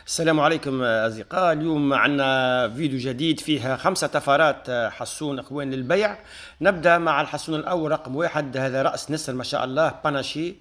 السلام عليكم أصدقاء. اليوم عندنا فيديو جديد فيها 5 طفرات حصون أخوان للبيع. نبدأ مع الحصون الأول رقم واحد، هذا رأس نسر ما شاء الله باناشي.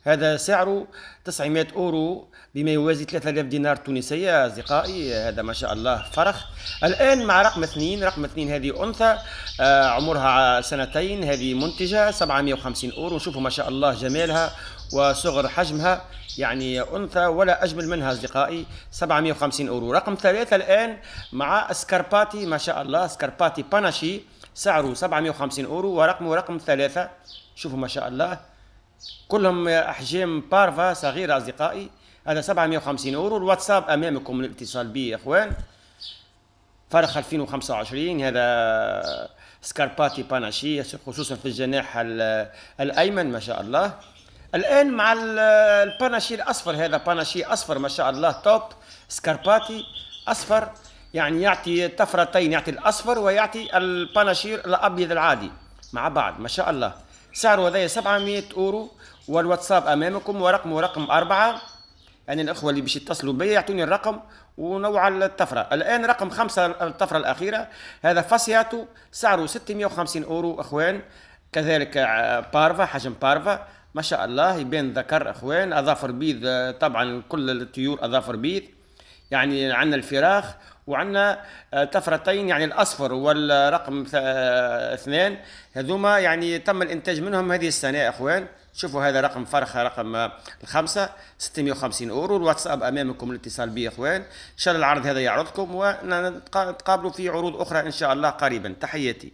هذا سعره 900 أورو بما يوازي 3000 دينار تونسية أصدقائي. هذا ما شاء الله فرخ. الآن مع رقم اثنين. رقم اثنين هذه أنثى عمرها سنتين، هذه منتجة 750 أورو. نشوفوا ما شاء الله جمالها وصغر حجمها، يعني أنثى ولا أجمل منها أصدقائي. 750 أورو. رقم ثلاثة الآن مع سكارباتي ما شاء الله، سكارباتي باناشي سعره 750 أورو ورقمه رقم ثلاثة. شوفوا ما شاء الله كلهم أحجام بارفا صغيرة أصدقائي. هذا 750 أورو. الواتساب أمامكم للاتصال به يا إخوان. فرخ 2025. هذا سكارباتي باناشي خصوصا في الجناح الأيمن ما شاء الله. الآن مع الباناشي الأصفر، هذا باناشي أصفر ما شاء الله توب. سكارباتي أصفر، يعني يعطي طفرتين، يعطي الأصفر ويعطي الباناشير الأبيض العادي مع بعض ما شاء الله. سعره هذا 700 أورو. والواتساب أمامكم ورقمه رقم 4. يعني الأخوة اللي باش يتصلوا بي يعطوني الرقم ونوع الطفرة. الآن رقم 5 الطفرة الأخيرة، هذا فاسياتو سعره 650 أورو أخوان. كذلك بارفا، حجم بارفا ما شاء الله، يبان ذكر أخوان، أظافر بيض. طبعا كل الطيور أظافر بيض. يعني عندنا الفراخ وعندنا طفرتين، يعني الأصفر والرقم 2 هذوما يعني تم الإنتاج منهم هذه السنة يا أخوان. شوفوا هذا رقم فرخة رقم الخمسة 650 أورو. الواتساب أمامكم الاتصال به يا أخوان. إن شاء الله العرض هذا يعرضكم ونتقابلوا في عروض أخرى إن شاء الله قريبا. تحياتي.